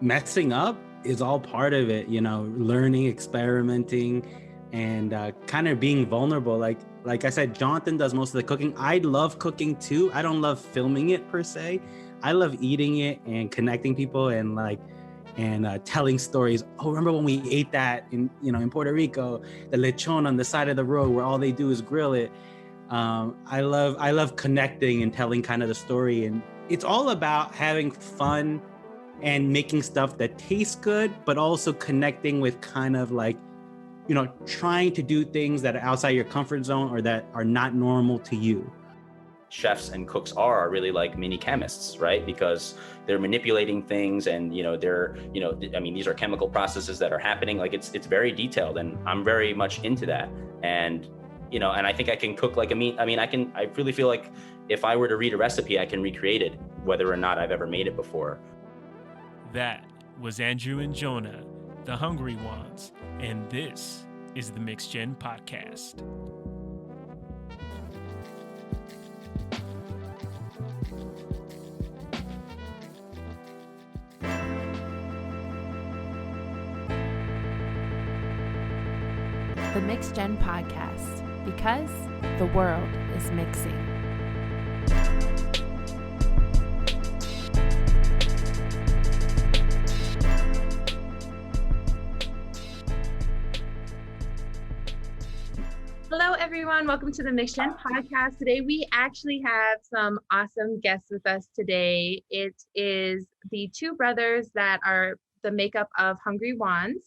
messing up is all part of it, learning, experimenting, and kind of being vulnerable. Like I said, Jonathan does most of the cooking. I love cooking too. I don't love filming it per se. I love eating it and connecting people and telling stories. Oh, remember when we ate that in Puerto Rico, the lechon on the side of the road where all they do is grill it. I love connecting and telling kind of the story, and it's all about having fun and making stuff that tastes good, but also connecting with kind of like, trying to do things that are outside your comfort zone or that are not normal to you. Chefs and cooks are really like mini chemists, right? Because they're manipulating things and, these are chemical processes that are happening. Like it's very detailed, and I'm very much into that. And, and I think I can cook like a meat. I really feel like if I were to read a recipe, I can recreate it, whether or not I've ever made it before. That was Andrew and Jonah, the HungryWons, and this is the MIXDGEN podcast. The MIXDGEN podcast, because the world is mixing. Hello, everyone. Welcome to the MIXDGEN podcast. Today, we actually have some awesome guests with us today. It is the two brothers that are the makeup of HungryWons.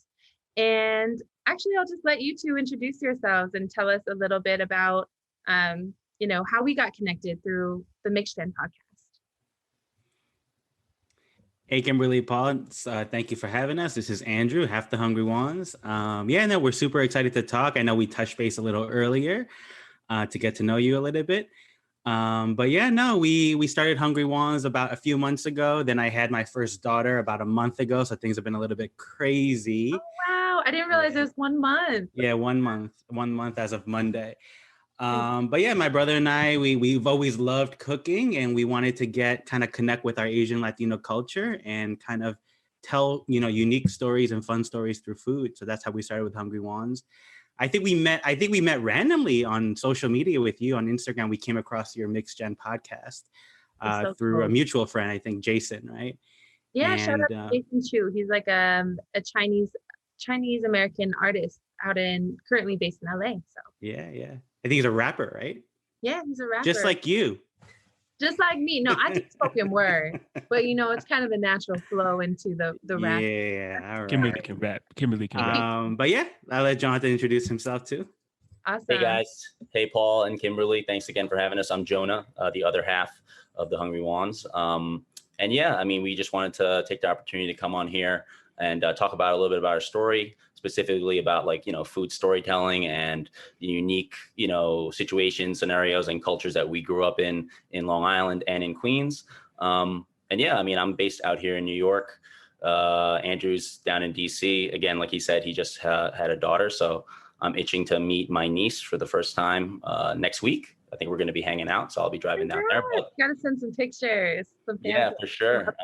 And actually, I'll just let you two introduce yourselves and tell us a little bit about, how we got connected through the MIXDGEN podcast. Hey, Kimberly, Paul, thank you for having us. This is Andrew, half the HungryWons. We're super excited to talk. I know we touched base a little earlier to get to know you a little bit. We started HungryWons about a few months ago. Then I had my first daughter about a month ago. So things have been a little bit crazy. Oh, wow. I didn't realize it was 1 month. Yeah, 1 month. 1 month as of Monday. My brother and I, we've always loved cooking, and we wanted to connect with our Asian Latino culture and kind of tell, unique stories and fun stories through food. So that's how we started with HungryWons. I think we met randomly on social media with you on Instagram. We came across your MIXDGEN podcast through a mutual friend, I think Jason, right? Yeah, shout out to Jason Chu. He's like a Chinese American artist currently based in LA. So yeah. I think he's a rapper, right? Yeah, he's a rapper. Just like you. Just like me. No, I do spoken word, but it's kind of a natural flow into the rap. Yeah, all right. Kimberly can rap. I'll let Jonathan introduce himself too. Awesome. Hey guys. Hey Paul and Kimberly. Thanks again for having us. I'm Jonah, the other half of the HungryWons. We just wanted to take the opportunity to come on here and talk about a little bit about our story, specifically about food storytelling and the unique, situations, scenarios, and cultures that we grew up in Long Island and in Queens. I'm based out here in New York. Andrew's down in DC. Again, like he said, he just had a daughter. So I'm itching to meet my niece for the first time next week. I think we're going to be hanging out, so I'll be driving down there. Gotta send some pictures. Yeah, for sure.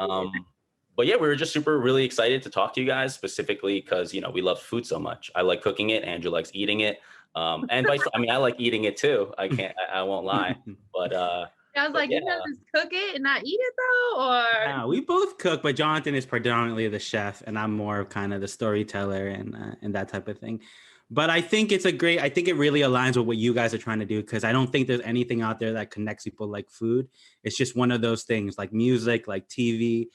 We were just really excited to talk to you guys, specifically because, we love food so much. I like cooking it. Andrew likes eating it. And I like eating it too. I won't lie. But I was like, you know, just cook it and not eat it though? Or no, we both cook, but Jonathan is predominantly the chef and I'm more of kind of the storyteller and that type of thing. But I think I think it really aligns with what you guys are trying to do, because I don't think there's anything out there that connects people like food. It's just one of those things like music, like TV,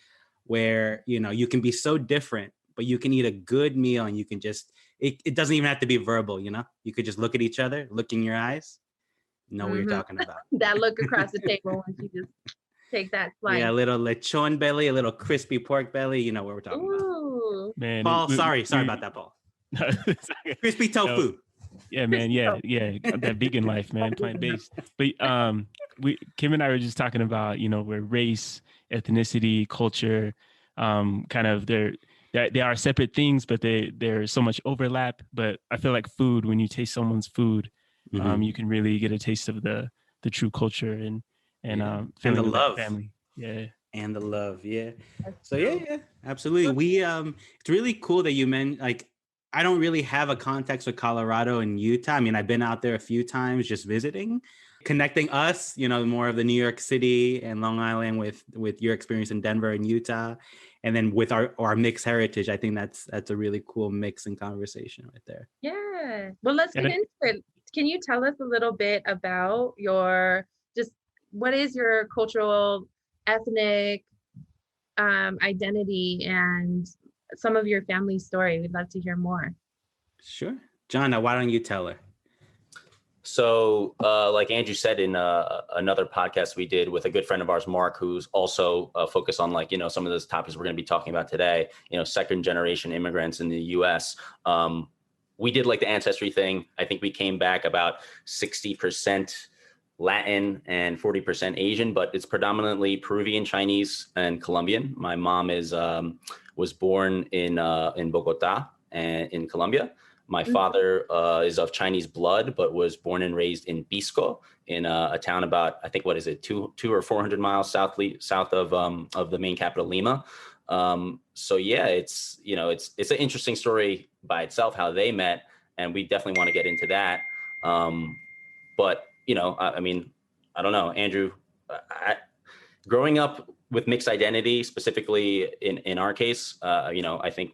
where, you can be so different, but you can eat a good meal and you can just, it doesn't even have to be verbal, you could just look at each other, look in your eyes, know what you're talking about. That look across the table once you just take that slice. Yeah, a little lechon belly, a little crispy pork belly, you know what we're talking about. Man, Paul, sorry about that, Paul. Crispy tofu. No. Yeah, man. Yeah. That vegan life, man, plant-based. But Kim and I were just talking about, where race, ethnicity, culture, kind of they are separate things, but there's so much overlap. But I feel like food, when you taste someone's food, you can really get a taste of the true culture and the love. Family. Yeah. And the love, yeah. That's So true. yeah, absolutely. We it's really cool that you meant like I don't really have a context with Colorado and Utah. I mean, I've been out there a few times just visiting. Connecting us, more of the New York City and Long Island with your experience in Denver and Utah, and then with our mixed heritage. I think that's a really cool mix and conversation right there. Yeah. Well, let's get And into it. Can you tell us a little bit about just what is your cultural, ethnic identity and some of your family story? We'd love to hear more. Sure. John, now why don't you tell her? So, like Andrew said in another podcast we did with a good friend of ours, Mark, who's also focused on some of those topics we're going to be talking about today, second generation immigrants in the US. We did like the ancestry thing. I think we came back about 60% Latin and 40% Asian, but it's predominantly Peruvian, Chinese, and Colombian. My mom was born in Bogota and in Colombia. My father is of Chinese blood, but was born and raised in Pisco, in a town about, I think, 200 or 400 miles south of the main capital, Lima. So yeah, it's an interesting story by itself how they met, and we definitely want to get into that. But I mean, I don't know, Andrew. Growing up with mixed identity, specifically in our case, I think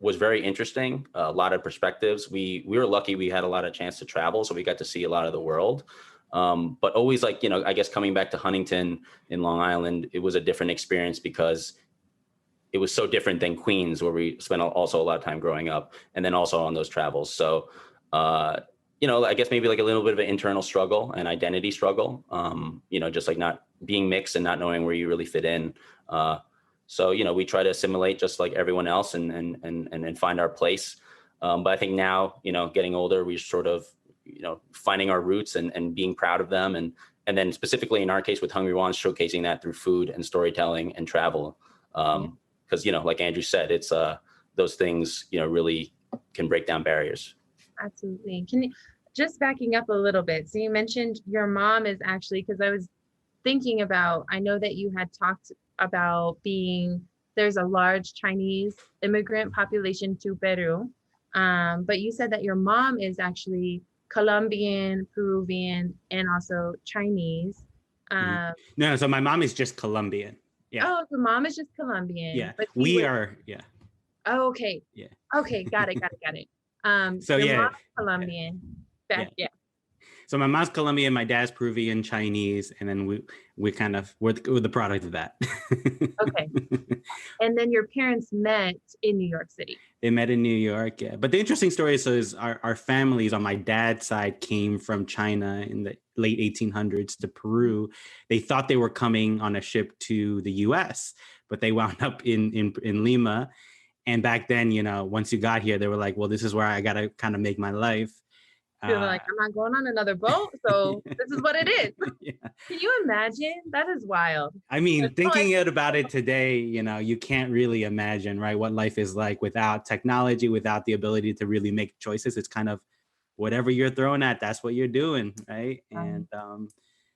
was very interesting. A lot of perspectives. We were lucky; we had a lot of chance to travel, so we got to see a lot of the world. But always, I guess coming back to Huntington in Long Island, it was a different experience because it was so different than Queens, where we spent also a lot of time growing up, and then also on those travels. So, I guess maybe like a little bit of an internal struggle and identity struggle. Just like not being mixed and not knowing where you really fit in. So, we try to assimilate just like everyone else and find our place. But I think now, getting older, we sort of, finding our roots and being proud of them. And then specifically in our case with HungryWons, showcasing that through food and storytelling and travel. Because, like Andrew said, it's those things, really can break down barriers. Absolutely. Can you just backing up a little bit? So you mentioned your mom is actually, because I was thinking about, I know that you had talked about there's a large Chinese immigrant population to Peru. But you said that your mom is actually Colombian, Peruvian, and also Chinese. No, so my mom is just Colombian. Yeah. Oh, so mom is just Colombian. Yeah. But yeah. Oh, okay. Yeah. Okay, got it. So your yeah. mom's Colombian. Yeah. So my mom's Colombian, my dad's Peruvian, Chinese, and then we're the product of that. Okay. And then your parents met in New York City. They met in New York, yeah. But the interesting story is our families on my dad's side came from China in the late 1800s to Peru. They thought they were coming on a ship to the US, but they wound up in Lima. And back then, once you got here, they were like, well, this is where I got to kind of make my life. You're like, I'm not going on another boat, so this is what it is. Yeah. Can you imagine? That is wild. I mean, thinking about it today, you can't really imagine, right, what life is like without technology, without the ability to really make choices. It's kind of whatever you're thrown at, that's what you're doing, right? And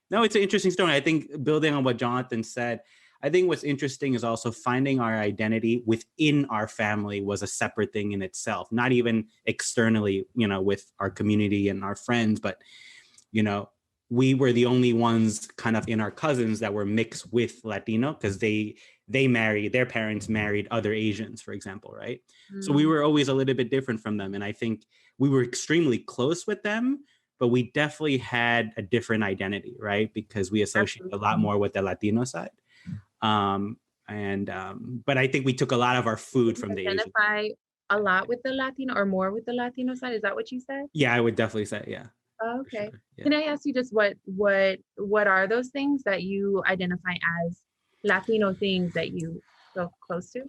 no, it's an interesting story. I think building on what Jonathan said, I think what's interesting is also finding our identity within our family was a separate thing in itself, not even externally, with our community and our friends, but, we were the only ones kind of in our cousins that were mixed with Latino because their parents married other Asians, for example, right? So we were always a little bit different from them. And I think we were extremely close with them, but we definitely had a different identity, right? Because we associate a lot more with the Latino side. But I think we took a lot of our food from the Asian. Identify a lot with the Latino or more with the Latino side. Is that what you said? Yeah, I would definitely say, yeah. Oh, okay. Sure, yeah. Can I ask you just what are those things that you identify as Latino things that you feel close to?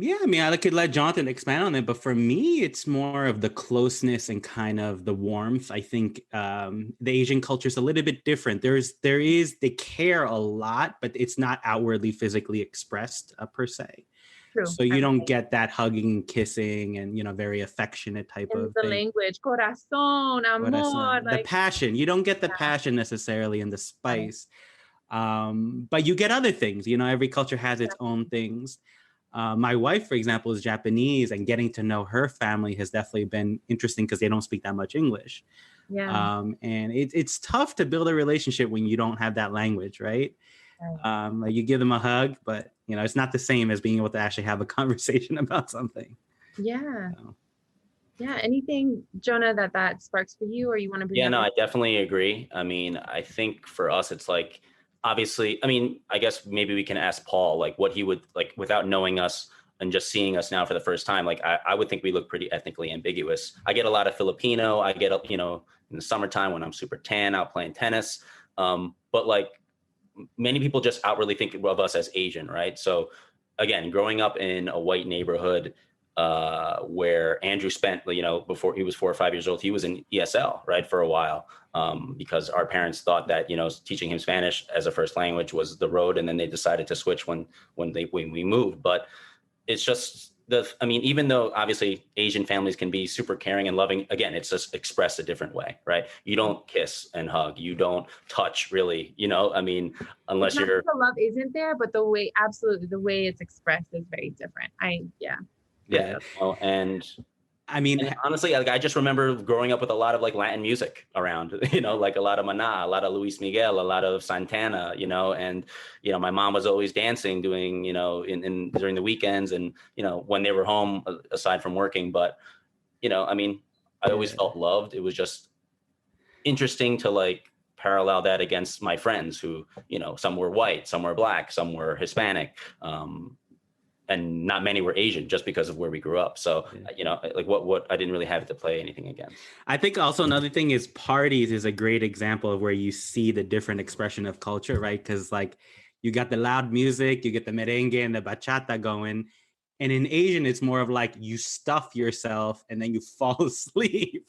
Yeah, I mean, I could let Jonathan expand on it, but for me, it's more of the closeness and kind of the warmth. I think the Asian culture is a little bit different. They care a lot, but it's not outwardly physically expressed per se. True. So you don't get that hugging, kissing, and very affectionate type of the thing. language, corazón, amor, The passion. You don't get the passion necessarily in the spice. But you get other things, you know, every culture has its own things. My wife, for example, is Japanese, and getting to know her family has definitely been interesting because they don't speak that much English. Yeah. And it's tough to build a relationship when you don't have that language, right? Like you give them a hug, but you know, it's not the same as being able to actually have a conversation about something. Yeah. So. Yeah. Anything, Jonah, that sparks for you, or you want to bring Yeah, up? no, I definitely agree. I mean, I think for us, it's like, obviously, I mean, I guess maybe we can ask Paul, like what he would like without knowing us and just seeing us now for the first time. Like, I would think we look pretty ethnically ambiguous. I get a lot of Filipino. I get, you know, in the summertime when I'm super tan out playing tennis. But like many people just outwardly think of us as Asian, right? So again, growing up in a white neighborhood, where Andrew spent, you know, before he was 4 or 5 years old, he was in ESL, right, for a while, because our parents thought that, you know, teaching him Spanish as a first language was the road, and then they decided to switch when we moved. But it's just I mean, even though obviously Asian families can be super caring and loving, again, it's just expressed a different way, right? You don't kiss and hug, you don't touch, really, you know, I mean, unless It's not you're. that the love isn't there, but the way, absolutely, the way it's expressed is very different. Yeah. Well, I mean, and honestly, like I just remember growing up with a lot of like Latin music around, you know, like a lot of Maná, a lot of Luis Miguel, a lot of Santana, you know, and, you know, my mom was always dancing, doing, you know, in during the weekends and, you know, when they were home, aside from working. But, you know, I mean, I always felt loved. It was just interesting to like parallel that against my friends who, you know, some were white, some were black, some were Hispanic. And not many were Asian just because of where we grew up. So, you know, like what I didn't really have to play anything against. I think also another thing is parties is a great example of where you see the different expression of culture, right? Because like you got the loud music, you get the merengue and the bachata going. And in Asian, it's more of like you stuff yourself and then you fall asleep.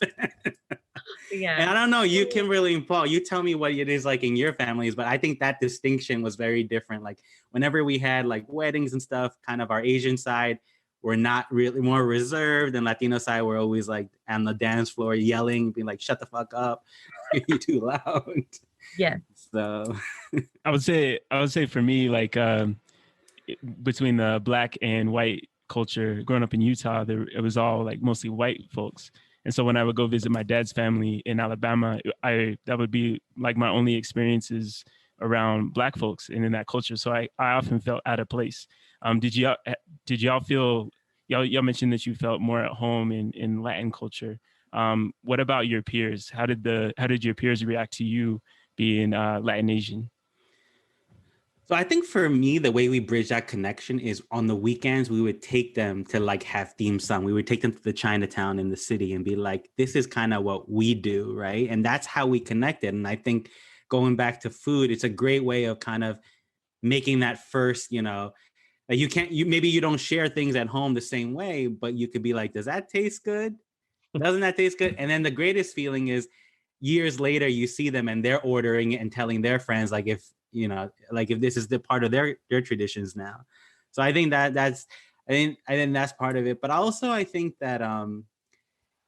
Yeah. And I don't know, you, Kimberly and Paul, you tell me what it is like in your families, but I think that distinction was very different. Like whenever we had like weddings and stuff, kind of our Asian side, we're not really more reserved, and Latino side, we're always like on the dance floor yelling, being like, shut the fuck up, you're too loud. Yeah. So I would say for me, like between the black and white culture, growing up in Utah, it was all like mostly white folks. And so when I would go visit my dad's family in Alabama, that would be like my only experiences around black folks and in that culture. So I often felt out of place. Did y'all feel, y'all mentioned that you felt more at home in Latin culture. What about your peers? How did your peers react to you being Latin Asian? So I think for me, the way we bridge that connection is on the weekends, we would take them to like have dim sum. We would take them to the Chinatown in the city and be like, this is kind of what we do, right? And that's how we connected. And I think going back to food, it's a great way of kind of making that first, you know, like maybe you don't share things at home the same way, but you could be like, does that taste good? Doesn't that taste good? And then the greatest feeling is years later, you see them and they're ordering it and telling their friends, like if this is the part of their traditions now. So I think that's part of it. But also I think that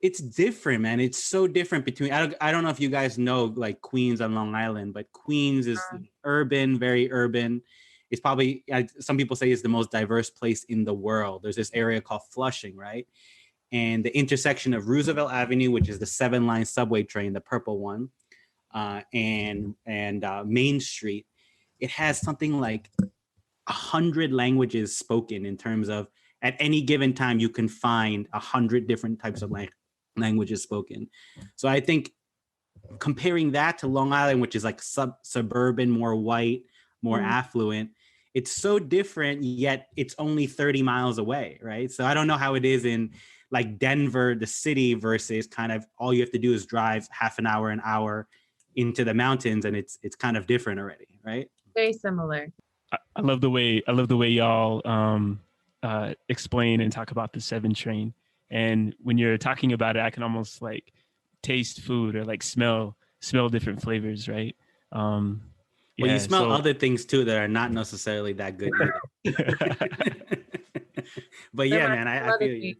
it's different, man. It's so different between, I don't know if you guys know like Queens on Long Island, but Queens is urban, very urban. It's probably, some people say it's the most diverse place in the world. There's this area called Flushing, right? And the intersection of Roosevelt Avenue, which is the 7-line subway train, the purple one, and Main Street, it has something like 100 languages spoken in terms of at any given time, you can find 100 different types of languages spoken. So I think comparing that to Long Island, which is like suburban, more white, more affluent, it's so different, yet it's only 30 miles away, right? So I don't know how it is in like Denver, the city, versus kind of all you have to do is drive half an hour into the mountains, and it's kind of different already, right? Very similar. I love the way y'all explain and talk about the 7 train. And when you're talking about it, I can almost like taste food or like smell different flavors, right? Well, you smell other things too that are not necessarily that good either. But yeah, man, I feel you.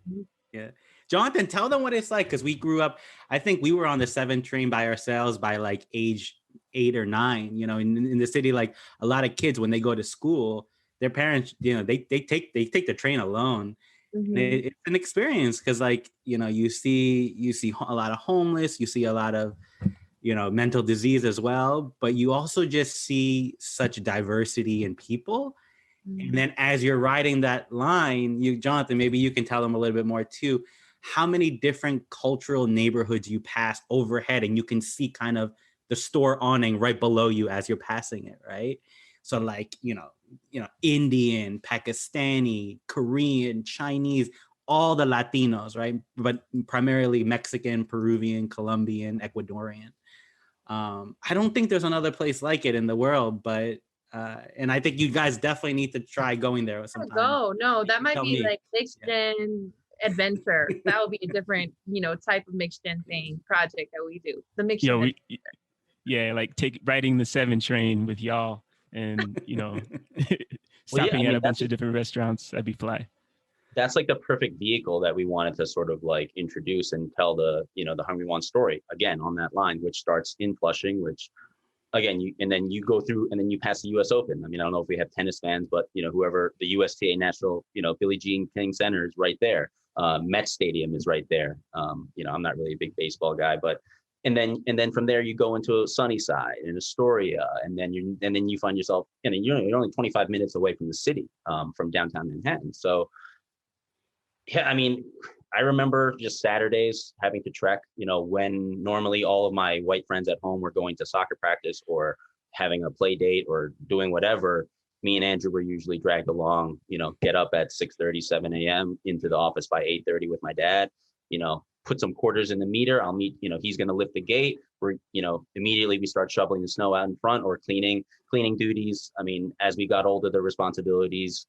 Yeah. Jonathan, tell them what it's like, because we grew up, I think we were on the 7 train by ourselves by like age 8 or 9. You know, in the city, like a lot of kids when they go to school, their parents, you know, they take the train alone. And it's an experience because, like, you know, you see a lot of homeless, you see a lot of, you know, mental disease as well, but you also just see such diversity in people. And then as you're riding that line, Jonathan, maybe you can tell them a little bit more too, how many different cultural neighborhoods you pass overhead, and you can see kind of the store awning right below you as you're passing it, right? So like, you know, Indian, Pakistani, Korean, Chinese, all the Latinos, right? But primarily Mexican, Peruvian, Colombian, Ecuadorian. I don't think there's another place like it in the world, but and I think you guys definitely need to try going there sometime. No, that might be me. like MIXDGEN adventure. That would be a different, you know, type of MIXDGEN thing project that we do. The MIXDGEN. Like riding the 7 train with y'all, and you know, stopping at a bunch of different restaurants. That'd be fly. That's like the perfect vehicle that we wanted to sort of like introduce and tell the, you know, the HungryWons story again on that line, which starts in Flushing, which again, and then you go through and then you pass the US Open. I mean, I don't know if we have tennis fans, but you know, whoever, the USTA National, you know, Billie Jean King Center is right there. Met Stadium is right there. You know, I'm not really a big baseball guy, but and then from there you go into Sunnyside and Astoria, and then you find yourself, you know, you're only 25 minutes away from the city, from downtown Manhattan. So yeah, I mean, I remember just Saturdays having to trek, you know, when normally all of my white friends at home were going to soccer practice or having a play date or doing whatever. Me and Andrew were usually dragged along, you know, get up at 6:30, 7 a.m. into the office by 8:30 with my dad, you know, put some quarters in the meter. I'll meet, you know, he's going to lift the gate. We're, you know, immediately we start shoveling the snow out in front or cleaning duties. I mean, as we got older, the responsibilities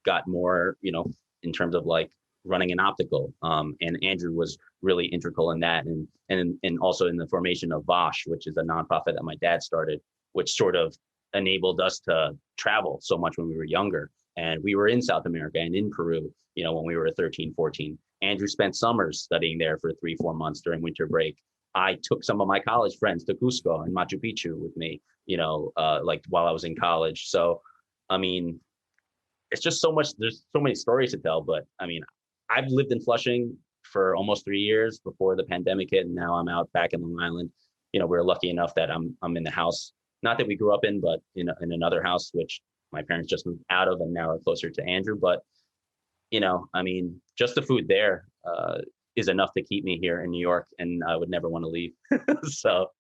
got more, you know, in terms of like running an optical, and Andrew was really integral in that, and also in the formation of Vosh, which is a nonprofit that my dad started, which sort of enabled us to travel so much when we were younger. And we were in South America and in Peru, you know, when we were 13, 14. Andrew spent summers studying there for 3-4 months during winter break. I took some of my college friends to Cusco and Machu Picchu with me, you know, like while I was in college. So, I mean, it's just so much, there's so many stories to tell, but I mean, I've lived in Flushing for almost 3 years before the pandemic hit, and now I'm out back in Long Island. You know, we're lucky enough that I'm in the house, not that we grew up in, but in another house, which my parents just moved out of and now are closer to Andrew. But, you know, I mean, just the food there is enough to keep me here in New York, and I would never want to leave. So,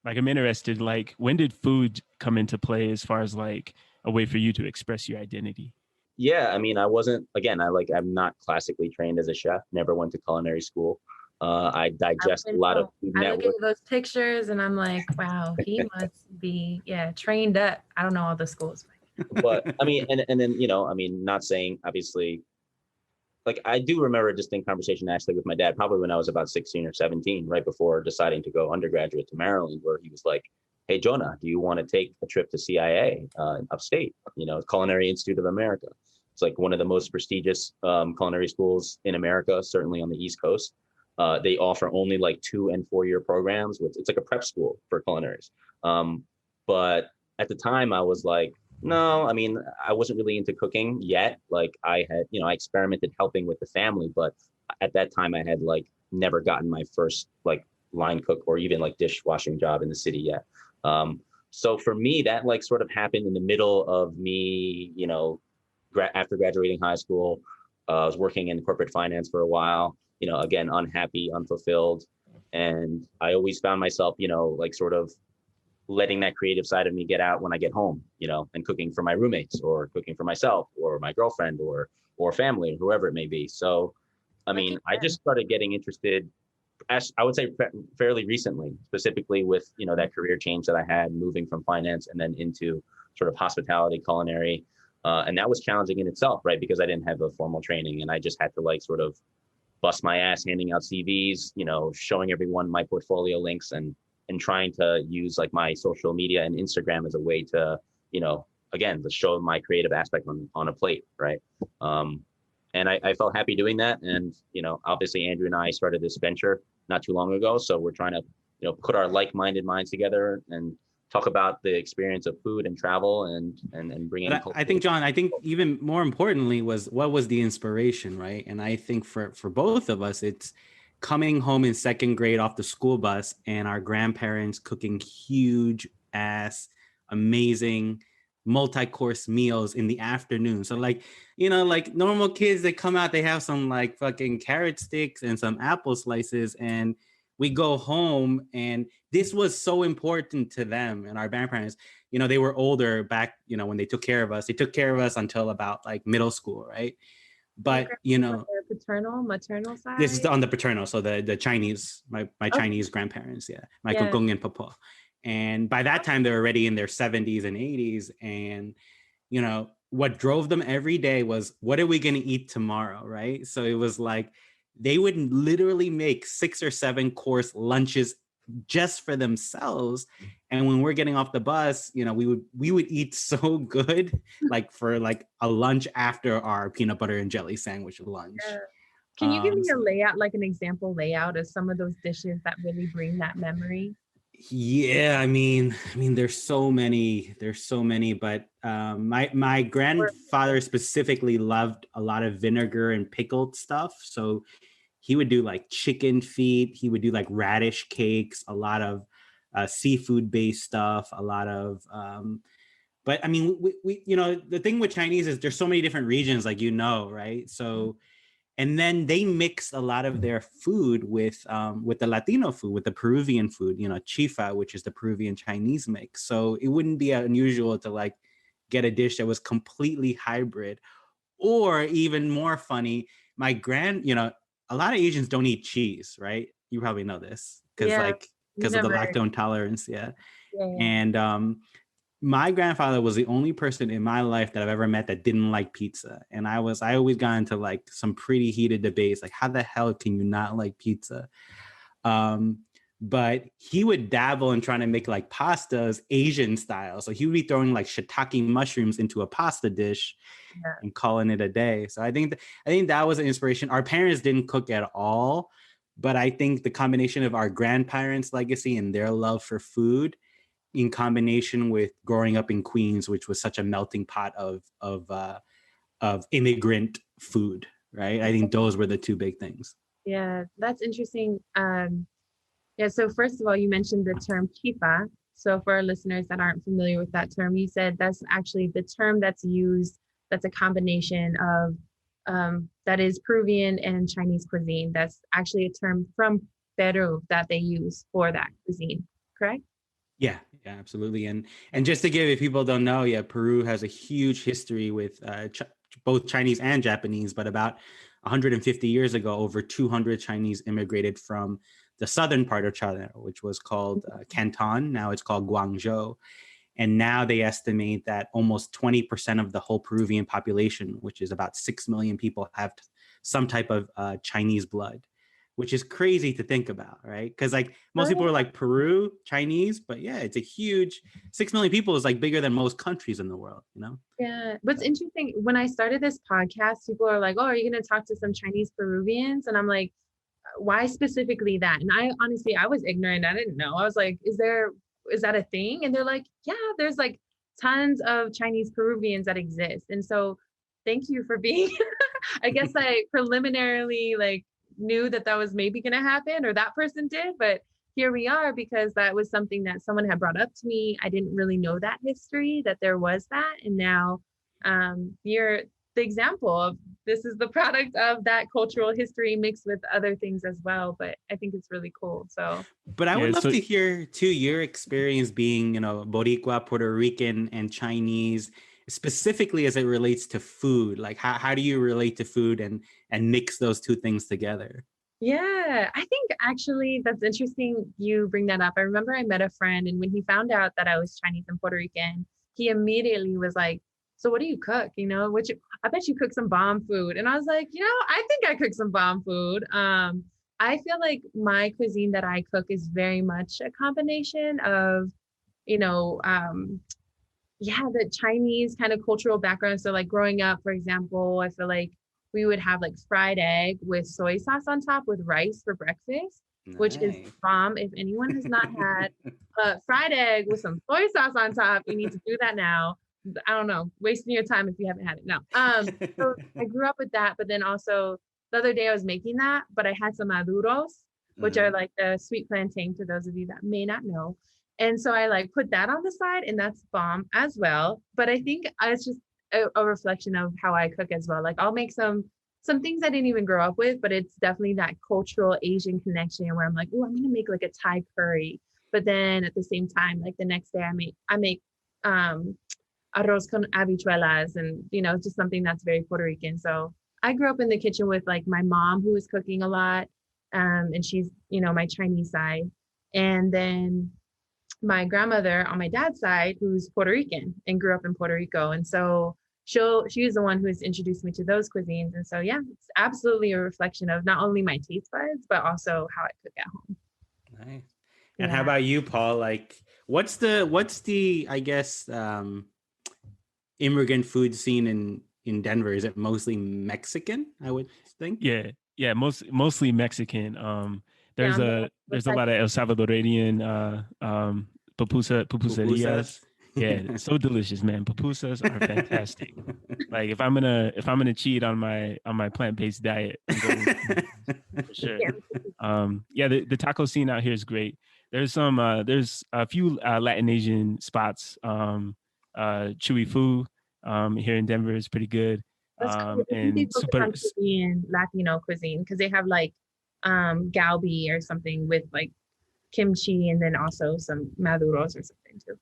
like, I'm interested, like, when did food come into play as far as like a way for you to express your identity? Yeah, I mean, I'm not classically trained as a chef, never went to culinary school. I digest a lot of Food I Network. look at those pictures and I'm like, wow, he must be, trained up. I don't know all the schools. But I mean, and then, you know, I mean, not saying obviously, like I do remember a distinct conversation actually with my dad, probably when I was about 16 or 17, right before deciding to go undergraduate to Maryland, where he was like, hey, Jonah, do you want to take a trip to CIA upstate, you know, Culinary Institute of America? It's like one of the most prestigious culinary schools in America, certainly on the East Coast. They offer only like 2- and 4-year programs. It's like a prep school for culinaries. But at the time I was like, no, I mean, I wasn't really into cooking yet. Like I had, you know, I experimented helping with the family, but at that time I had like never gotten my first like line cook or even like dishwashing job in the city yet. So for me, that like sort of happened in the middle of me, you know, after graduating high school. I was working in corporate finance for a while, you know, again, unhappy, unfulfilled. And I always found myself, you know, like sort of letting that creative side of me get out when I get home, you know, and cooking for my roommates or cooking for myself or my girlfriend or family, whoever it may be. So, I mean, I just started getting interested, as I would say, fairly recently, specifically with, you know, that career change that I had moving from finance and then into sort of hospitality, culinary. And that was challenging in itself, right? Because I didn't have a formal training and I just had to like sort of bust my ass handing out CVs, you know, showing everyone my portfolio links and trying to use like my social media and Instagram as a way to, you know, again, to show my creative aspect on a plate, right? And I felt happy doing that. And, you know, obviously Andrew and I started this venture not too long ago. So we're trying to, you know, put our like-minded minds together and talk about the experience of food and travel and bringing. I think, John, I think even more importantly was what was the inspiration, right? And I think for both of us, it's coming home in second grade off the school bus and our grandparents cooking huge ass, amazing multi-course meals in the afternoon. So like, like normal kids that come out, they have some like fucking carrot sticks and some apple slices, and we go home, and this was so important to them and our grandparents. They were older back, when they took care of us. They took care of us until about like middle school, right? But paternal, maternal side. This is on the paternal, so the Chinese, my Chinese grandparents, my Kukung and Papa. And by that time, they're already in their 70s and 80s. And, what drove them every day was, what are we going to eat tomorrow, right? So it was like, they would literally make 6 or 7 course lunches just for themselves. And when we're getting off the bus, we would eat so good, like for like a lunch after our peanut butter and jelly sandwich lunch. Yeah. Can you give me a layout, like an example layout of some of those dishes that really bring that memory? Yeah, I mean, there's so many, but my grandfather specifically loved a lot of vinegar and pickled stuff. So he would do like chicken feet. He would do like radish cakes, a lot of seafood based stuff, a lot of, but I mean, we the thing with Chinese is there's so many different regions, like, right? So, and then they mix a lot of their food with the Latino food, with the Peruvian food, chifa, which is the Peruvian Chinese mix. So it wouldn't be unusual to like get a dish that was completely hybrid. Or even more funny, a lot of Asians don't eat cheese, right? You probably know this because of the lactose intolerance. Yeah. And my grandfather was the only person in my life that I've ever met that didn't like pizza. And I always got into like some pretty heated debates, like how the hell can you not like pizza? But he would dabble in trying to make like pastas Asian style. So he would be throwing like shiitake mushrooms into a pasta dish and calling it a day. So I think that was an inspiration. Our parents didn't cook at all, but I think the combination of our grandparents' legacy and their love for food, in combination with growing up in Queens, which was such a melting pot of immigrant food, right? I think those were the two big things. Yeah, that's interesting. So first of all, you mentioned the term chifa. So for our listeners that aren't familiar with that term, you said that's actually the term that's used, that's a combination of, that is Peruvian and Chinese cuisine. That's actually a term from Peru that they use for that cuisine, correct? Yeah, absolutely. And just to give, if people don't know, Peru has a huge history with both Chinese and Japanese, but about 150 years ago, over 200 Chinese immigrated from the southern part of China, which was called Canton. Now it's called Guangzhou. And now they estimate that almost 20% of the whole Peruvian population, which is about 6 million people, have some type of Chinese blood, which is crazy to think about, right? Because like most people are like Peru, Chinese, but it's a huge 6 million people is like bigger than most countries in the world, Yeah. What's interesting, when I started this podcast, people are like, oh, are you going to talk to some Chinese Peruvians? And I'm like, why specifically that? And I honestly, I was ignorant. I didn't know. I was like, is that a thing? And they're like, yeah, there's like tons of Chinese Peruvians that exist. And so thank you for being, I guess I preliminarily like knew that was maybe going to happen, or that person did, but here we are, because that was something that someone had brought up to me. I didn't really know that history, that there was that. And now you're the example of, this is the product of that cultural history mixed with other things as well. But I think it's really cool. So, but I would love to hear too, your experience being, Boricua, Puerto Rican, and Chinese, specifically as it relates to food. Like how do you relate to food and mix those two things together? Yeah, I think actually that's interesting you bring that up. I remember I met a friend, and when he found out that I was Chinese and Puerto Rican, he immediately was like, so what do you cook? I bet you cook some bomb food. And I was like, I think I cook some bomb food. I feel like my cuisine that I cook is very much a combination of, the Chinese kind of cultural background. So like growing up, for example, I feel like we would have like fried egg with soy sauce on top with rice for breakfast. which is Nice. bomb. If anyone has not had fried egg with some soy sauce on top, you need to do that now. I don't know, wasting your time if you haven't had it. No. So I grew up with that, but then also the other day I was making that, but I had some maduros, which are like the sweet plantain for those of you that may not know. And so I like put that on the side, and that's bomb as well. But I think it's just a reflection of how I cook as well. Like I'll make some things I didn't even grow up with, but it's definitely that cultural Asian connection where I'm like, oh, I'm gonna make like a Thai curry. But then at the same time, like the next day I make arroz con habichuelas, and you know, just something that's very Puerto Rican. So I grew up in the kitchen with like my mom, who was cooking a lot, and she's, you know, my Chinese side, and then my grandmother on my dad's side, who's Puerto Rican and grew up in Puerto Rico, and so she's the one who's introduced me to those cuisines. And so yeah, it's absolutely a reflection of not only my taste buds but also how I cook at home. Nice. And how about you, Paul? Like, what's the I guess immigrant food scene in Denver? Is it mostly Mexican, I would think? Yeah, mostly Mexican. There's a lot of El Salvadorian pupuserias. Yeah, so delicious, man. Pupusas are fantastic. Like if I'm gonna cheat on my plant-based diet, I'm going for sure. The taco scene out here is great. There's a few Latin Asian spots. Chewy Fu here in Denver is pretty good. That's cool. And super Korean Latino cuisine, because they have like galbi or something with like kimchi, and then also some maduros or something too.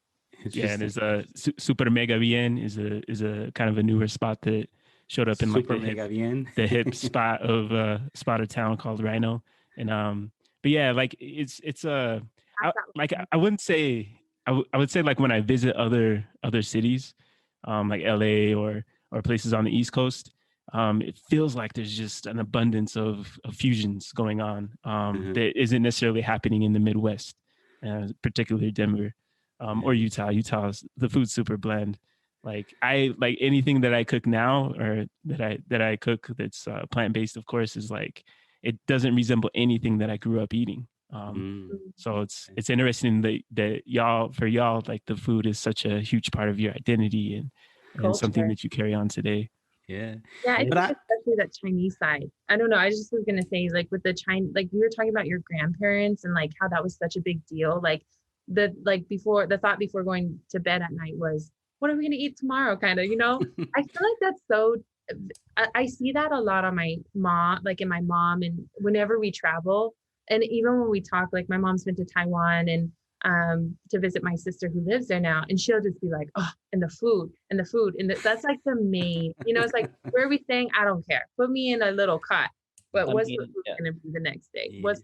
Yeah, and there's a Super Mega Bien is a kind of a newer spot that showed up in like the hip spot of town called Rhino. And but yeah, like it's I wouldn't say I would say like when I visit other cities, like LA or places on the East Coast, it feels like there's just an abundance of fusions going on that isn't necessarily happening in the Midwest, particularly Denver. Or Utah. Utah's the food's super bland. Like I like anything that I cook now, or that I cook that's plant-based, of course, is like it doesn't resemble anything that I grew up eating. So it's interesting that y'all like the food is such a huge part of your identity and something that you carry on today. Yeah, I think especially that Chinese side. I don't know. I just was gonna say, like with the China, like you were talking about your grandparents and like how that was such a big deal. Like the thought before going to bed at night was, what are we gonna eat tomorrow? Kind of, you know. I feel like that's so. I see that a lot on my mom, like in my mom, and whenever we travel, and even when we talk, like my mom's been to Taiwan and to visit my sister who lives there now, and she'll just be like, oh, and the food, and that's like the main, you know, it's like, where are we staying? I don't care. Put me in a little cot. But what's the food gonna be the next day? Yeah. What's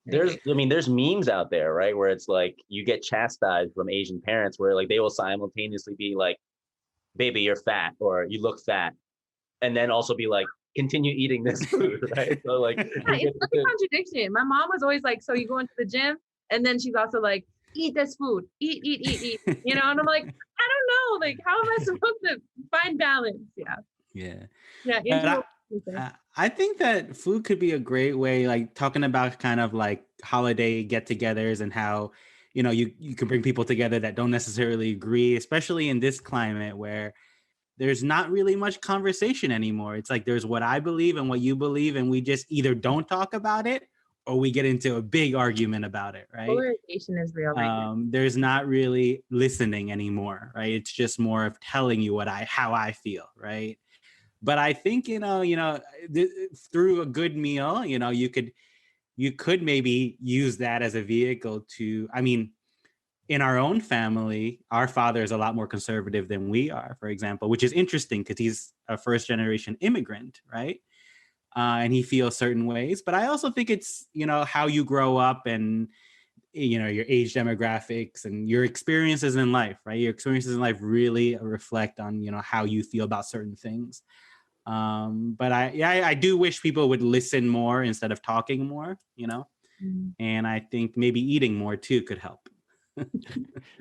there's memes out there, right, where it's like you get chastised from Asian parents where like they will simultaneously be like, baby, you're fat, or you look fat, and then also be like, continue eating this food, right? So like it's like a contradiction. My mom was always like, so you go into the gym, and then she's also like, eat this food, eat, you know. And I'm like, I don't know, like how am I supposed to find balance? I think that food could be a great way, like talking about kind of like holiday get-togethers and how, you know, you can bring people together that don't necessarily agree, especially in this climate where there's not really much conversation anymore. It's like there's what I believe and what you believe, and we just either don't talk about it or we get into a big argument about it, right? Polarization is real right now. There's not really listening anymore, right? It's just more of telling you how I feel, right? But I think, you know, through a good meal, you know, you could maybe use that as a vehicle to, I mean, in our own family, our father is a lot more conservative than we are, for example, which is interesting because he's a first generation immigrant, right? And he feels certain ways. But I also think it's, you know, how you grow up and, you know, your age demographics and your experiences in life, right? Your experiences in life really reflect on, you know, how you feel about certain things. But I do wish people would listen more instead of talking more, you know, and I think maybe eating more too could help.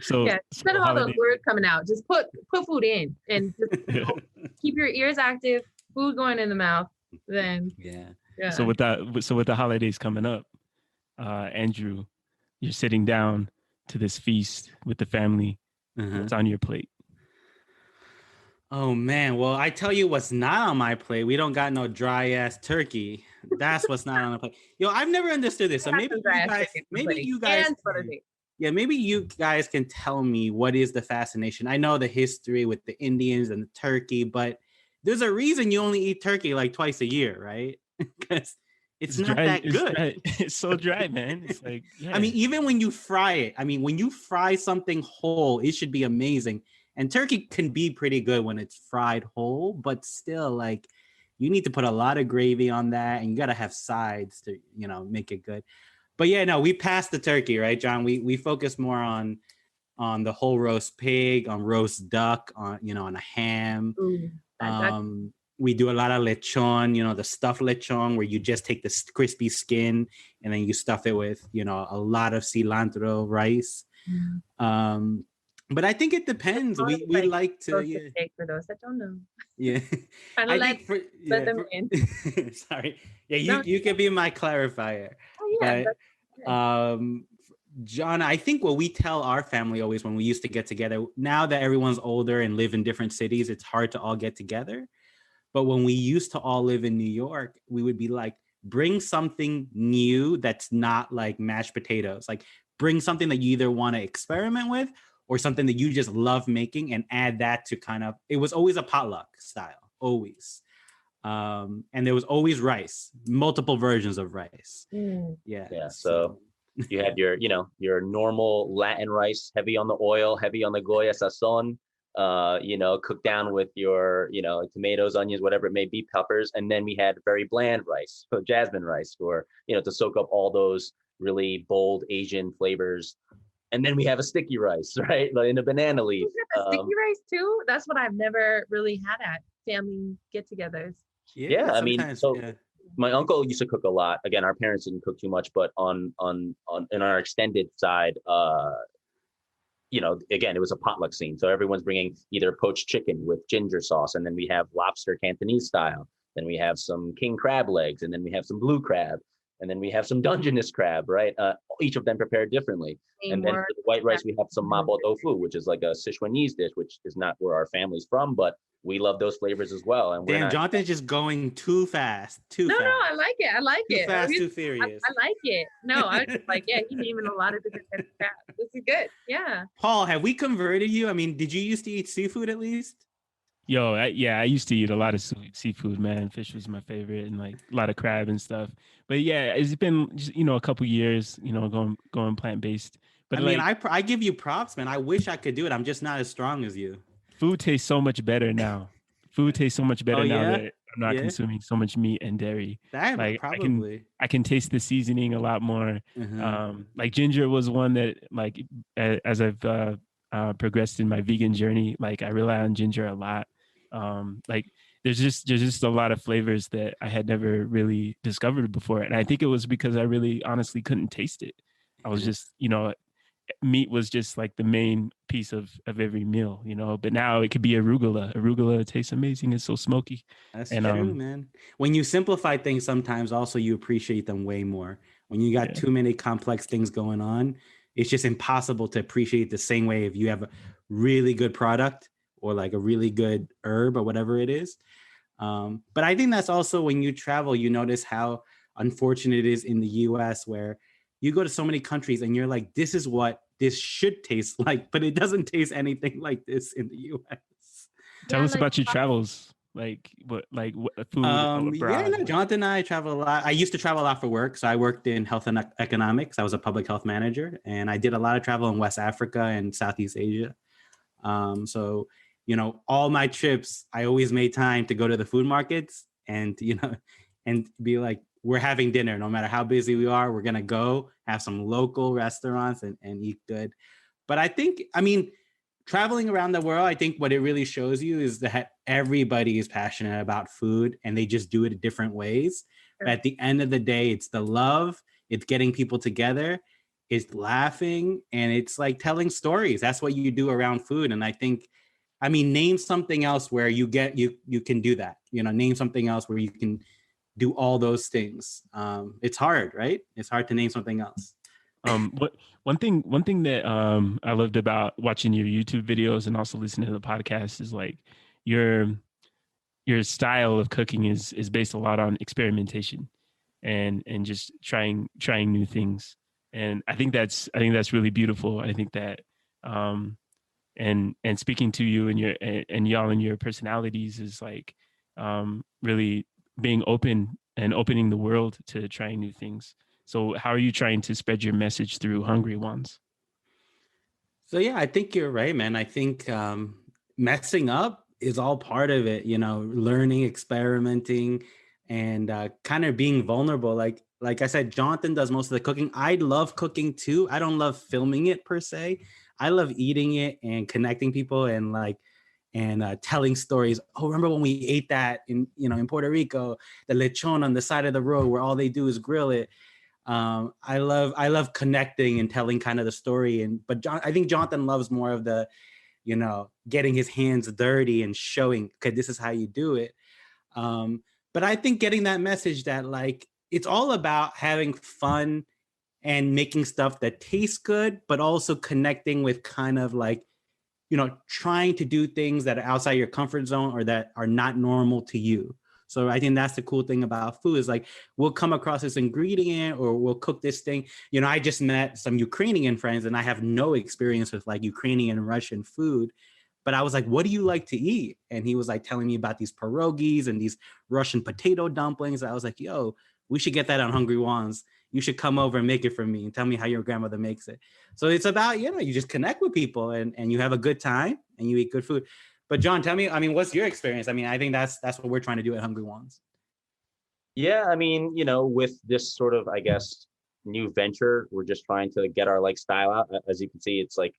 So instead of all those words coming out, just put food in and just keep your ears active, food going in the mouth. Then So with the holidays coming up, Andrew, you're sitting down to this feast with the family. What's on your plate? Oh man, well I tell you what's not on my plate. We don't got no dry ass turkey. That's what's not on the plate. Yo, I've never understood this. So maybe you guys can tell me what is the fascination. I know the history with the Indians and the turkey, but there's a reason you only eat turkey like twice a year, right? Because it's not dry, that good. Dry. It's so dry, man. It's like, yeah. I mean, even when you fry it, when you fry something whole, it should be amazing. And turkey can be pretty good when it's fried whole, but still, like, you need to put a lot of gravy on that, and you got to have sides to, make it good. But yeah, no, we passed the turkey, right, John? We focus more on the whole roast pig, on roast duck, on a ham. We do a lot of lechon, the stuffed lechon, where you just take the crispy skin and then you stuff it with, a lot of cilantro rice. But I think it depends. We like to for those that don't know. Yeah. Let them in. Sorry. Yeah, you can be my clarifier. Oh yeah. But, John, I think what we tell our family always when we used to get together, now that everyone's older and live in different cities, it's hard to all get together. But when we used to all live in New York, we would be like, bring something new that's not like mashed potatoes. Like, bring something that you either want to experiment with or something that you just love making, and add that to it was always a potluck style, always. And there was always rice, multiple versions of rice. Yeah. So you had your normal Latin rice, heavy on the oil, heavy on the Goya sazon, cooked down with your, tomatoes, onions, whatever it may be, peppers. And then we had very bland rice, so jasmine rice, or, to soak up all those really bold Asian flavors. And then we have a sticky rice, right? Like in a banana leaf. Sticky rice too? That's what I've never really had at family get-togethers. Yeah, my uncle used to cook a lot. Again, our parents didn't cook too much, but on in our extended side, again, it was a potluck scene. So everyone's bringing either poached chicken with ginger sauce, and then we have lobster Cantonese style. Then we have some king crab legs, and then we have some blue crab, and then we have some Dungeness crab, right? Each of them prepared differently. And then for the white rice, we have some mapo tofu, which is like a Sichuanese dish, which is not where our family's from, but we love those flavors as well. And damn, Jonathan's just going too fast. No, I like it. Too fast, too furious. I like it. No, I was like, yeah, he's naming a lot of different types of crab. This is good. Yeah. Paul, have we converted you? I mean, did you used to eat seafood at least? Yo, I used to eat a lot of seafood, man. Fish was my favorite, and like a lot of crab and stuff. But yeah, it's been just, a couple years, going plant-based. But I give you props, man. I wish I could do it. I'm just not as strong as you. Food tastes so much better now. Food tastes so much better now that I'm not consuming so much meat and dairy. Probably. I can taste the seasoning a lot more. Like ginger was one that, like, as I've progressed in my vegan journey, like I rely on ginger a lot. Like there's just a lot of flavors that I had never really discovered before, and I think it was because I really honestly couldn't taste it. I was just, meat was just like the main piece of every meal, but now it could be arugula tastes amazing. It's so smoky. That's true, man. When you simplify things, sometimes also you appreciate them way more. When you got too many complex things going on, it's just impossible to appreciate the same way if you have a really good product or like a really good herb or whatever it is. But I think that's also when you travel, you notice how unfortunate it is in the US, where you go to so many countries and you're like, this is what this should taste like, but it doesn't taste anything like this in the US. Tell us about your travels. Like what food abroad? Jonathan and I travel a lot. I used to travel a lot for work. So I worked in health and economics. I was a public health manager, and I did a lot of travel in West Africa and Southeast Asia. So, all my trips, I always made time to go to the food markets and, and be like, we're having dinner. No matter how busy we are, we're going to go have some local restaurants and eat good. But I think, traveling around the world, I think what it really shows you is that everybody is passionate about food and they just do it in different ways. Sure. But at the end of the day, it's the love, it's getting people together, it's laughing, and it's like telling stories. That's what you do around food. And I think, name something else where you can do that. Name something else where you can do all those things. It's hard, right? It's hard to name something else. One thing that I loved about watching your YouTube videos and also listening to the podcast is like your style of cooking is based a lot on experimentation and just trying new things. And I think that's really beautiful. I think that and speaking to you and y'all and your personalities is like really being open and opening the world to trying new things. So how are you trying to spread your message through HungryWons? So yeah, I think you're right, man. I think messing up is all part of it, learning, experimenting, and kind of being vulnerable. Like I said, Jonathan does most of the cooking. I love cooking too. I don't love filming it per se. I love eating it and connecting people and telling stories. Oh, remember when we ate that in Puerto Rico, the lechon on the side of the road where all they do is grill it. I love connecting and telling kind of the story. But I think Jonathan loves more of the, getting his hands dirty and showing, okay, this is how you do it. But I think getting that message that like, it's all about having fun and making stuff that tastes good, but also connecting with kind of like, trying to do things that are outside your comfort zone or that are not normal to you. So I think that's the cool thing about food is like, we'll come across this ingredient or we'll cook this thing. I just met some Ukrainian friends and I have no experience with like Ukrainian and Russian food, but I was like, what do you like to eat? And he was like telling me about these pierogies and these Russian potato dumplings. I was like, yo, we should get that on HungryWons. You should come over and make it for me and tell me how your grandmother makes it. So it's about, you just connect with people and you have a good time and you eat good food. But John, tell me, what's your experience? I think that's what we're trying to do at HungryWons. Yeah, with this sort of, I guess, new venture, we're just trying to get our like style out. As you can see, it's like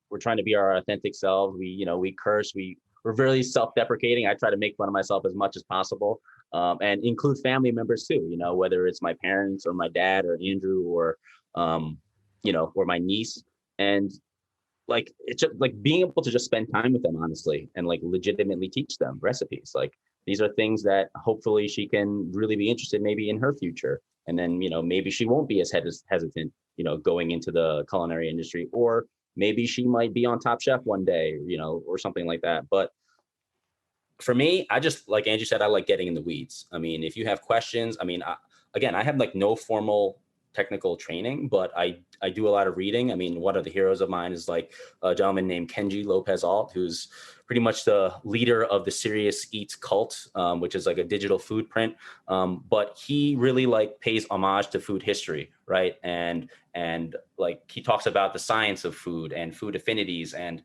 we're trying to be our authentic selves. We curse, we're very self-deprecating. I try to make fun of myself as much as possible, and include family members too. Whether it's my parents or my dad or Andrew or or my niece, and like it's just like being able to just spend time with them honestly and like legitimately teach them recipes. Like these are things that hopefully she can really be interested maybe in her future, and then maybe she won't be as hesitant going into the culinary industry, or maybe she might be on Top Chef one day, or something like that. But for me, I just, like Angie said, I like getting in the weeds. If you have questions, I have like no formal technical training, but I do a lot of reading. One of the heroes of mine is like a gentleman named Kenji Lopez Alt, who's pretty much the leader of the Serious Eats cult, which is like a digital food print. But he really like pays homage to food history, right? And like he talks about the science of food and food affinities. And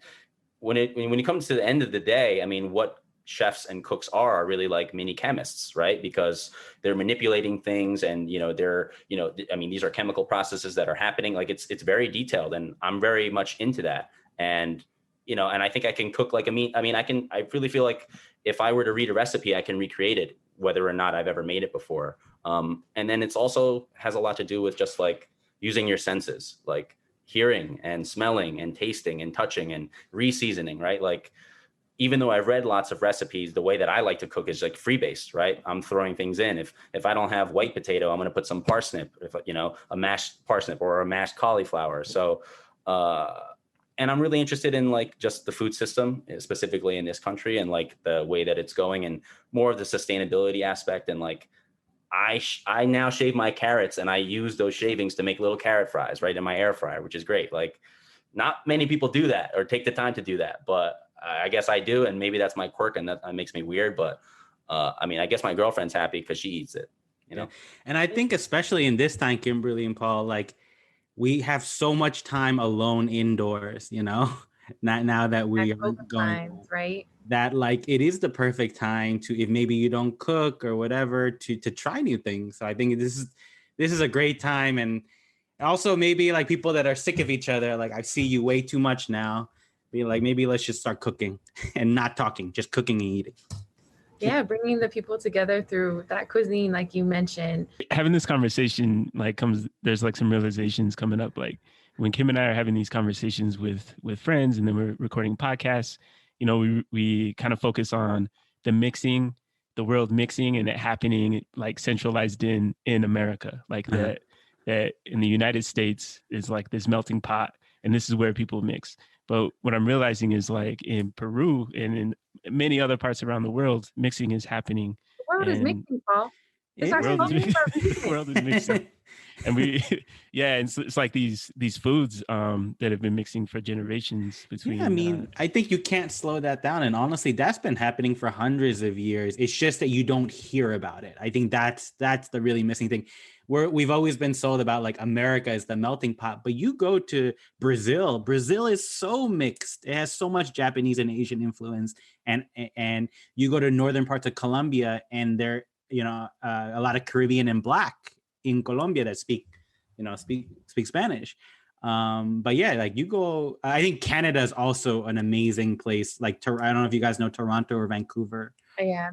when it comes to the end of the day, what chefs and cooks are really like mini chemists, right? Because they're manipulating things and, these are chemical processes that are happening. Like it's very detailed and I'm very much into that. And, and I think I can cook like a meat. I really feel like if I were to read a recipe, I can recreate it, whether or not I've ever made it before. And then it's also has a lot to do with just like using your senses, like hearing and smelling and tasting and touching and re-seasoning, right? Like, even though I've read lots of recipes, the way that I like to cook is like free-based, right? I'm throwing things in. If I don't have white potato, I'm going to put some parsnip, a mashed parsnip or a mashed cauliflower. So, and I'm really interested in like just the food system, specifically in this country, and like the way that it's going, and more of the sustainability aspect. And like, I now shave my carrots and I use those shavings to make little carrot fries right in my air fryer, which is great. Like, not many people do that or take the time to do that, but I guess I do, and maybe that's my quirk, and that makes me weird. But I guess my girlfriend's happy because she eats it, And I think especially in this time, Kimberly and Paul, like we have so much time alone indoors, not now that we are going times, right? That like it is the perfect time to, if maybe you don't cook or whatever, to try new things. So I think this is a great time, and also maybe like people that are sick of each other, like I see you way too much now. Be like, maybe let's just start cooking and not talking, just cooking and eating. Yeah, bringing the people together through that cuisine, like you mentioned. Having this conversation, like there's like some realizations coming up. Like when Kim and I are having these conversations with friends, and then we're recording podcasts, we kind of focus on the mixing, the world mixing and it happening like centralized in America, like that in the United States is like this melting pot, and this is where people mix. But what I'm realizing is like in Peru and in many other parts around the world, mixing is happening. The world is mixing, Paul. It's our world is mixing. world is mixing. And we, yeah, and it's like these foods that have been mixing for generations between. Yeah, I mean, I think you can't slow that down, and honestly, that's been happening for hundreds of years. It's just that you don't hear about it. I think that's the really missing thing. We've always been sold about like America is the melting pot, but you go to Brazil. Brazil is so mixed. It has so much Japanese and Asian influence, and you go to northern parts of Colombia, and there, a lot of Caribbean and Black in Colombia that speak Spanish. But yeah, like you go, I think Canada is also an amazing place. Like, I don't know if you guys know Toronto or Vancouver. Yeah,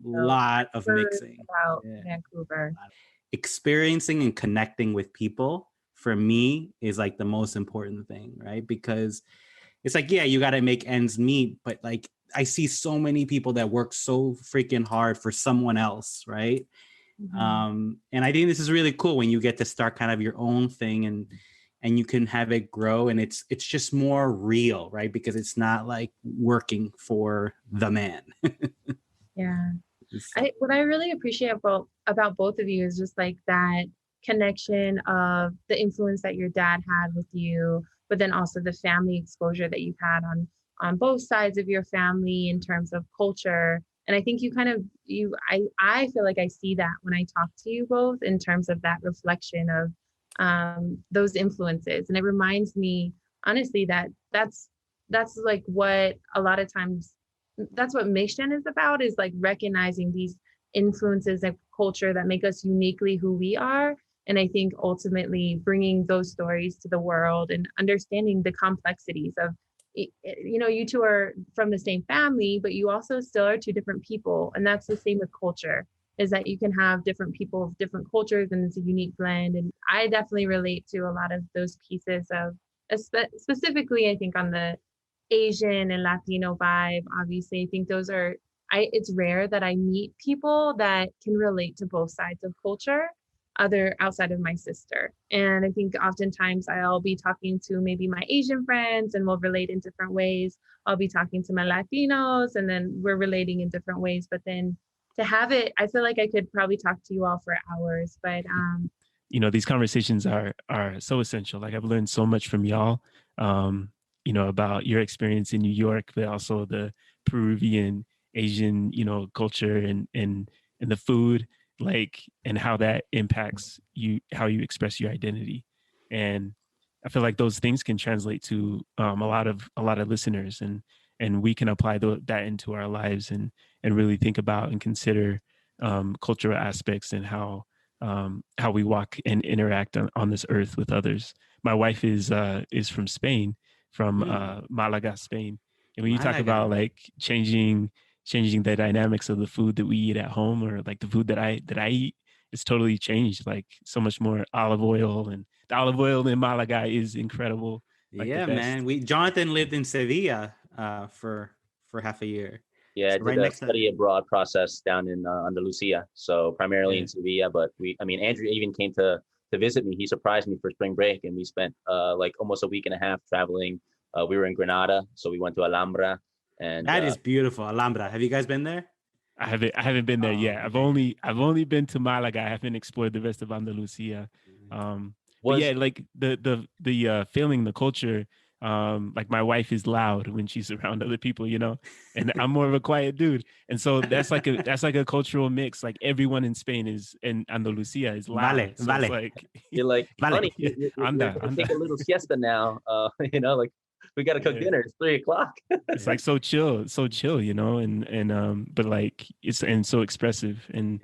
lot of mixing. About Vancouver. Experiencing and connecting with people for me is like the most important thing, right? Because it's like, yeah, you got to make ends meet, but like I see so many people that work so freaking hard for someone else, right? Mm-hmm. And I think this is really cool when you get to start kind of your own thing and you can have it grow, and it's just more real, right? Because it's not like working for the man. Yeah. What I really appreciate about both of you is just like that connection of the influence that your dad had with you, but then also the family exposure that you've had on both sides of your family in terms of culture. And I think I feel like I see that when I talk to you both in terms of that reflection of those influences. And it reminds me, honestly, that that's like what a lot of times, that's what MIXDGEN is about, is like recognizing these influences of culture that make us uniquely who we are. And I think ultimately bringing those stories to the world and understanding the complexities of, you two are from the same family, but you also still are two different people. And that's the same with culture, is that you can have different people of different cultures and it's a unique blend. And I definitely relate to a lot of those pieces of, specifically, I think on the Asian and Latino vibe. Obviously, I think those are, it's rare that I meet people that can relate to both sides of culture outside of my sister. And I think oftentimes I'll be talking to maybe my Asian friends and we'll relate in different ways. I'll be talking to my Latinos and then we're relating in different ways. But then to have it, I feel like I could probably talk to you all for hours, but these conversations are so essential. Like I've learned so much from y'all, about your experience in New York, but also the Peruvian, Asian, culture and the food, like, and how that impacts you, how you express your identity. And I feel like those things can translate to a lot of listeners, and we can apply that into our lives and really think about and consider cultural aspects and how we walk and interact on this earth with others. My wife is from Spain, from Malaga, Spain. And when you talk about like changing the dynamics of the food that we eat at home, or like the food that I eat, it's totally changed. Like so much more olive oil, and the olive oil in Malaga is incredible. Like yeah, man. Jonathan lived in Sevilla for half a year. Yeah, so I did a study abroad process down in Andalusia, so primarily in Sevilla. But Andrew even came to visit me. He surprised me for spring break, and we spent like almost a week and a half traveling. We were in Granada, so we went to Alhambra, and that is beautiful. Alhambra. Have you guys been there? I haven't been there yet. Okay. I've only been to Malaga. I haven't explored the rest of Andalusia. But yeah, like the feeling, the culture. Like my wife is loud when she's around other people, and I'm more of a quiet dude. And so that's like a cultural mix. Like everyone in Spain and Andalusia is loud. So it's like, you're like, honey, you're take a little siesta now. Like we got to cook dinner. It's 3:00. It's like so chill, and but like it's so expressive and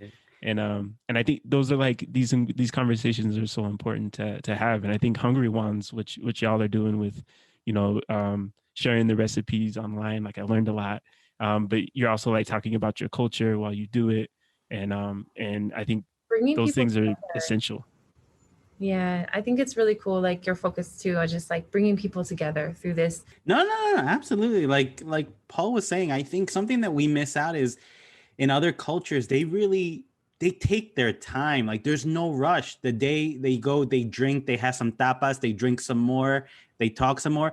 I think those are like these conversations are so important to have. And I think HungryWons, which y'all are doing with, sharing the recipes online, like I learned a lot. But you're also like talking about your culture while you do it. And I think those things are essential. Yeah, I think it's really cool. Like your focus too, on just like bringing people together through this. No, absolutely. Like Paul was saying, I think something that we miss out is in other cultures, they take their time. Like there's no rush. The day they go, they drink, they have some tapas, they drink some more, they talk some more.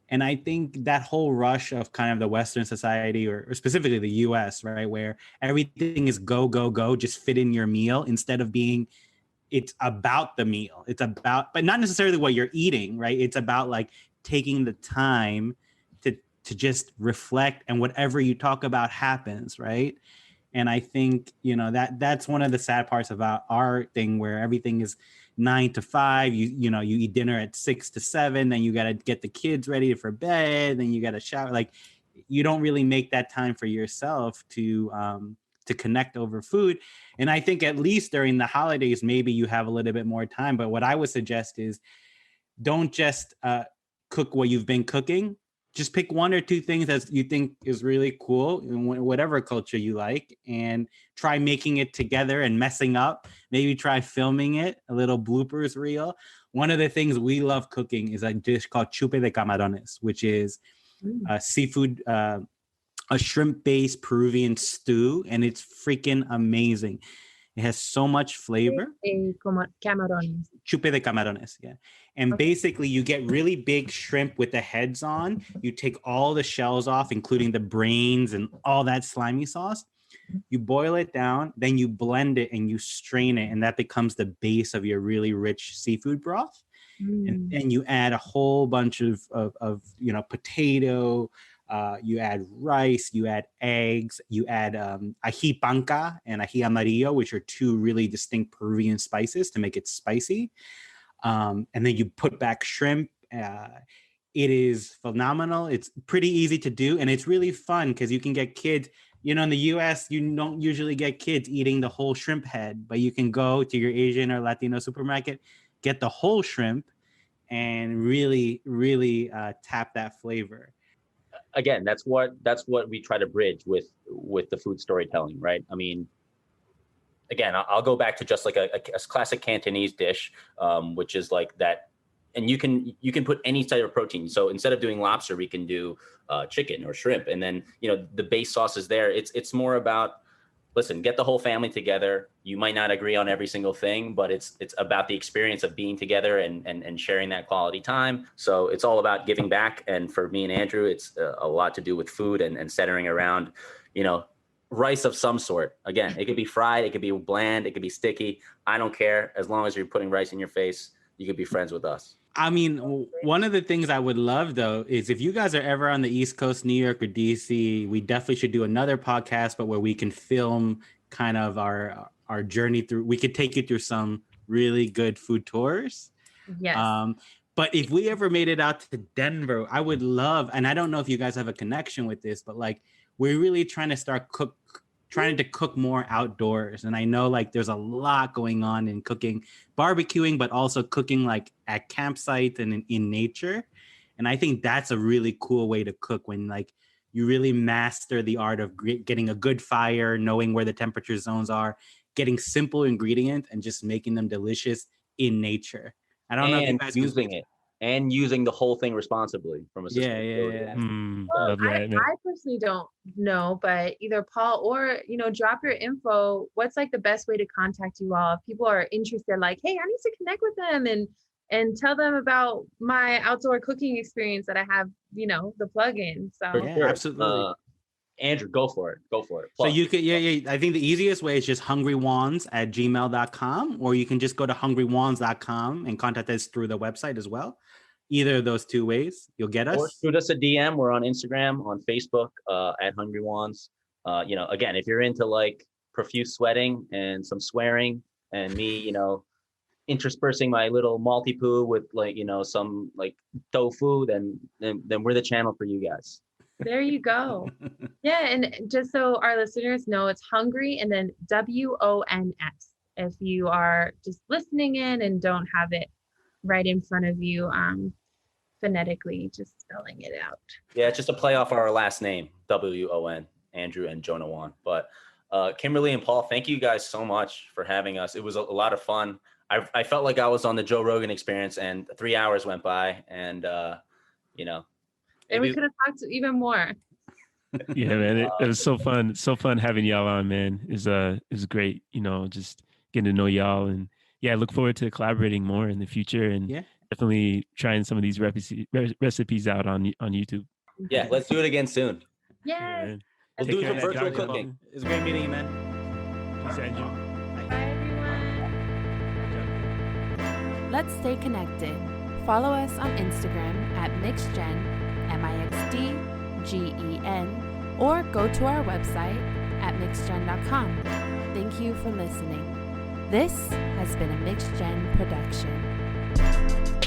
And I think that whole rush of kind of the Western society, or specifically the US, right, where everything is go, go, go, just fit in your meal instead of being, it's about the meal. It's about, but not necessarily what you're eating, right? It's about like taking the time to just reflect, and whatever you talk about happens, right? And I think, that's one of the sad parts about our thing, where everything is 9 to 5. You eat dinner at 6 to 7, then you got to get the kids ready for bed, then you got to shower. Like you don't really make that time for yourself to connect over food. And I think at least during the holidays, maybe you have a little bit more time. But what I would suggest is don't just cook what you've been cooking. Just pick one or two things that you think is really cool in whatever culture you like, and try making it together and messing up. Maybe try filming it, a little bloopers reel. One of the things we love cooking is a dish called chupe de camarones, which is seafood, a shrimp-based Peruvian stew, and it's freaking amazing. It has so much flavor. Camarones. Chupe de camarones, yeah. And basically you get really big shrimp with the heads on. You take all the shells off, including the brains and all that slimy sauce. You boil it down, then you blend it and you strain it, and that becomes the base of your really rich seafood broth. And then you add a whole bunch of potato, you add rice, you add eggs, you add ají panca and ají amarillo, which are two really distinct Peruvian spices to make it spicy. And then you put back shrimp. It is phenomenal. It's pretty easy to do, and it's really fun because you can get kids. In the US, you don't usually get kids eating the whole shrimp head, but you can go to your Asian or Latino supermarket, get the whole shrimp, and really, really tap that flavor. Again, that's what we try to bridge with the food storytelling, right? I mean, again, I'll go back to just like a classic Cantonese dish, which is like that, and you can put any type of protein. So instead of doing lobster, we can do chicken or shrimp, and then the base sauce is there. It's more about, listen, get the whole family together. You might not agree on every single thing, but it's about the experience of being together and sharing that quality time. So it's all about giving back. And for me and Andrew, it's a lot to do with food and centering around, rice of some sort. Again, it could be fried, it could be bland, it could be sticky. I don't care. As long as you're putting rice in your face, you could be friends with us. I mean, one of the things I would love, though, is if you guys are ever on the East Coast, New York or DC, we definitely should do another podcast, but where we can film kind of our journey through. We could take you through some really good food tours. Yes. But if we ever made it out to Denver, I would love, and I don't know if you guys have a connection with this, but like we're really trying to trying to cook more outdoors. And I know like there's a lot going on in cooking, barbecuing, but also cooking like at campsites and in nature. And I think that's a really cool way to cook, when like you really master the art of getting a good fire, knowing where the temperature zones are, getting simple ingredients and just making them delicious in nature. I don't know if you guys using it. And using the whole thing responsibly from a system. Yeah. Well, I personally don't know, but either Paul or, drop your info. What's like the best way to contact you all? If people are interested, like, hey, I need to connect with them and tell them about my outdoor cooking experience that I have, the plug-in. So for sure. Absolutely. Andrew, go for it. Plug. So you could, I think the easiest way is just hungrywons@gmail.com, or you can just go to hungrywons.com and contact us through the website as well. Either of those two ways, you'll get us. Or shoot us a DM. We're on Instagram, on Facebook, at HungryWons. Again, if you're into like profuse sweating and some swearing and me, interspersing my little malty poo with like, some like tofu, then we're the channel for you guys. There you go. Yeah, and just so our listeners know, it's Hungry and then WONS. If you are just listening in and don't have it right in front of you, phonetically, just spelling it out. Yeah, it's just a play off our last name, WON, Andrew and Jonah Wan. But Kimberly and Paul, thank you guys so much for having us. It was a lot of fun. I felt like I was on the Joe Rogan Experience, and 3 hours went by, and And we could have talked even more. Yeah, man, it was so fun. So fun having y'all on, man. Is great. Just getting to know y'all, and yeah, I look forward to collaborating more in the future, and Yeah. definitely trying some of these recipes out on YouTube. Yeah, let's do it again soon. Yes. Yeah, man. We'll Take do care, some man. virtual John, cooking. It's great meeting you, man. Peace, Andrew. Bye, everyone. Let's stay connected. Follow us on Instagram at MIXDGEN, MIXDGEN, or go to our website at mixdgen.com. Thank you for listening. This has been a MIXDGEN production.